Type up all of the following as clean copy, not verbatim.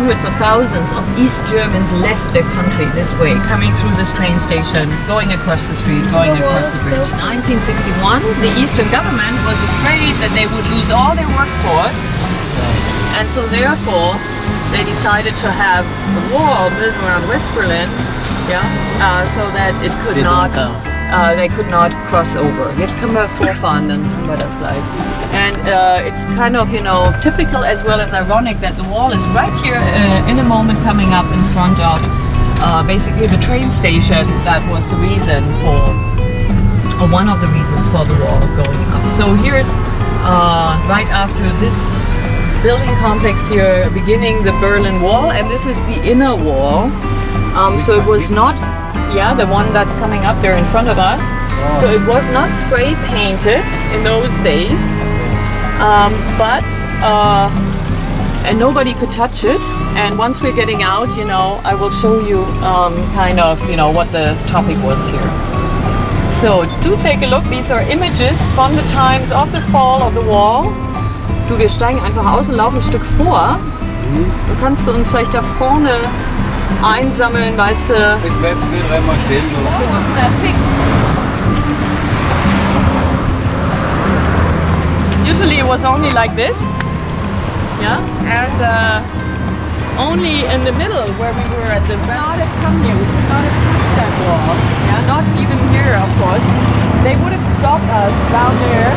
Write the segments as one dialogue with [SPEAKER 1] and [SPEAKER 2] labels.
[SPEAKER 1] hundreds of thousands of East Germans left their country this way, coming through this train station, going across the street, going across the bridge. In 1961, the Eastern government was afraid that they would lose all their workforce, and so therefore they decided to have a wall built around West Berlin, so that it could not. They could not cross over. Jetzt können wir vorfahren, dann tun wir das gleich. And it's kind of, typical as well as ironic that the wall is right here in a moment coming up in front of basically the train station. That was the reason for, or one of the reasons for the wall going up. So here's right after this building complex here, beginning the Berlin Wall, and this is the inner wall. So it was not, the one that's coming up there in front of us. So it was not spray painted in those days, and nobody could touch it. And once we're getting out, I will show you what the topic was here. So do take a look. These are images from the times of the fall of the wall. Du, wir steigen einfach aus und laufen ein Stück vor. Du kannst du uns vielleicht da vorne einsammeln, weißt du.
[SPEAKER 2] Ich bleib hier dreimal stehen.
[SPEAKER 1] Usually it was only like this, and only in the middle where we were at the. We could not have come here. We could not have touched that wall. Not even here, of course. They would have stopped us down there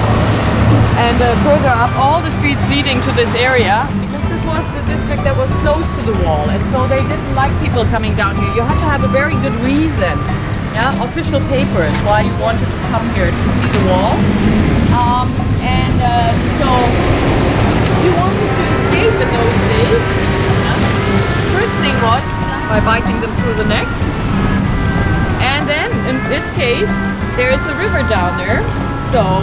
[SPEAKER 1] and further up all the streets leading to this area, because this was the district that was close to the wall, and so they didn't like people coming down here. You had to have a very good reason, official papers why you wanted to come here to see the wall, so you wanted to escape in those days. First thing was by biting them through the neck, and then in this case there is the river down there, so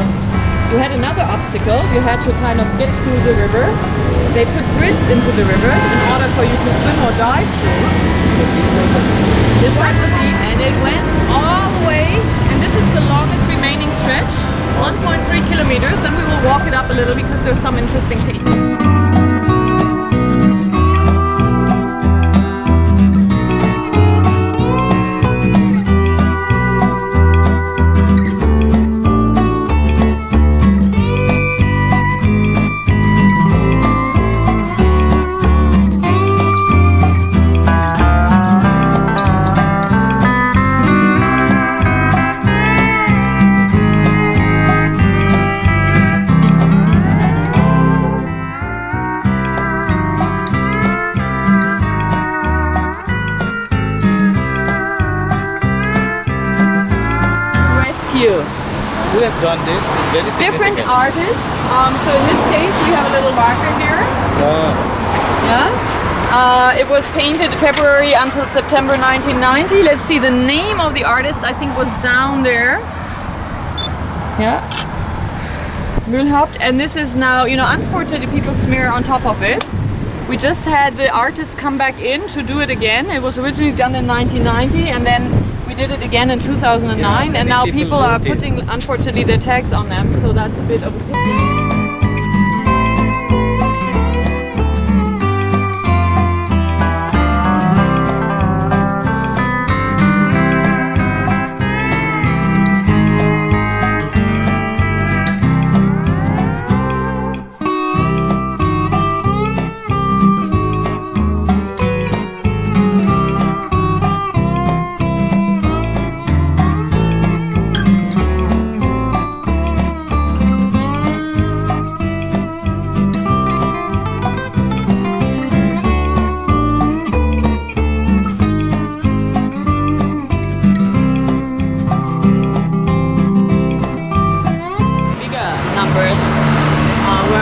[SPEAKER 1] you had another obstacle. You had to kind of get through the river. They put grids into the river in order for you to swim or dive through. This side was east, and it went all the way, and this is the longest remaining stretch, 1.3 kilometers, and we will walk it up a little because there's some interesting things.
[SPEAKER 2] Who has done this? It's very
[SPEAKER 1] different
[SPEAKER 2] significant.
[SPEAKER 1] artists. So in this case, we have a little marker here. It was painted February until September 1990. Let's see, the name of the artist I think was down there. Mühlhaupt. And this is now, unfortunately people smear on top of it. We just had the artist come back in to do it again. It was originally done in 1990, and then we did it again in 2009, and now people are putting, unfortunately, their tags on them, so that's a bit of a pity.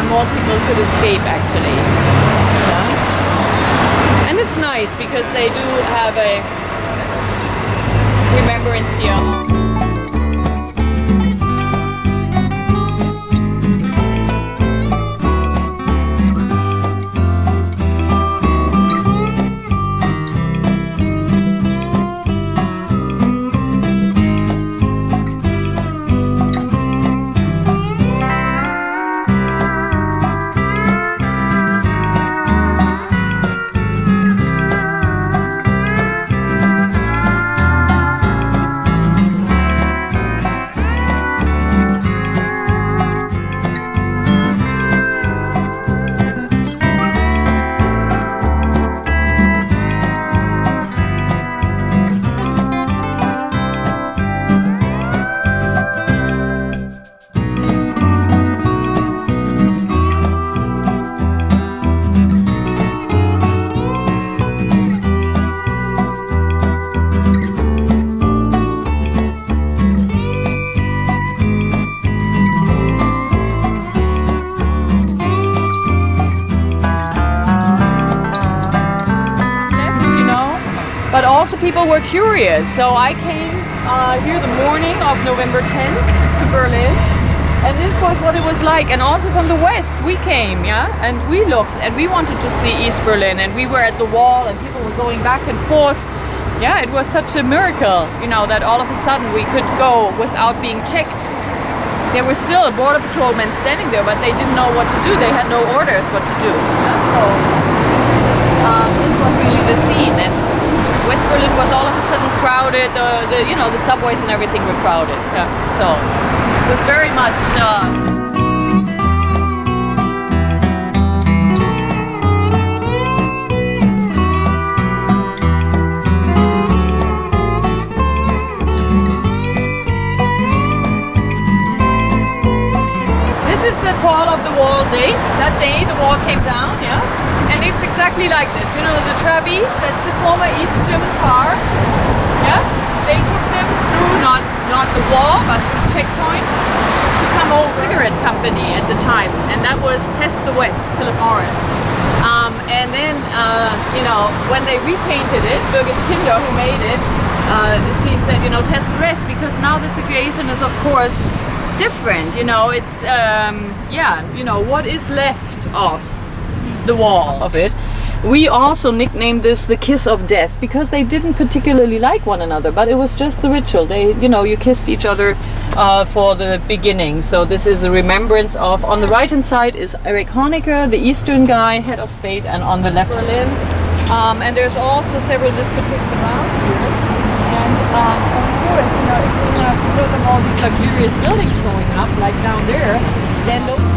[SPEAKER 1] More people could escape actually. And it's nice because they do have a remembrance here. also people were curious. So I came here the morning of November 10th to Berlin. And this was what it was like. And also from the west, we came, yeah? And we looked and we wanted to see East Berlin. And we were at the wall and people were going back and forth. Yeah, it was such a miracle, you know, that all of a sudden we could go without being checked. There were still border patrolmen standing there, but they didn't know what to do. They had no orders what to do. Yeah? So this was really the scene. And West Berlin was all of a sudden crowded. The subways and everything were crowded. Yeah? So it was very much. This is the fall of the wall date. That day the wall came down, yeah? And it's exactly like this. You know, the Trabis, that's the former East German car. Yeah? They took them through not the wall, but through checkpoints to come over. Cigarette company at the time. And that was Test the West, Philip Morris. And then, when they repainted it, Birgit Kinder, who made it, she said, test the rest, because now the situation is, of course, different. It's what is left of the wall of it. We also nicknamed this the kiss of death, because they didn't particularly like one another, but it was just the ritual. They, you kissed each other for the beginning. So this is a remembrance of, on the right hand side is Erich Honecker, the Eastern guy, head of state, and on the left Berlin. And there's also several discotheques around here. And of course, if you have all these luxurious buildings going up, like down there, then those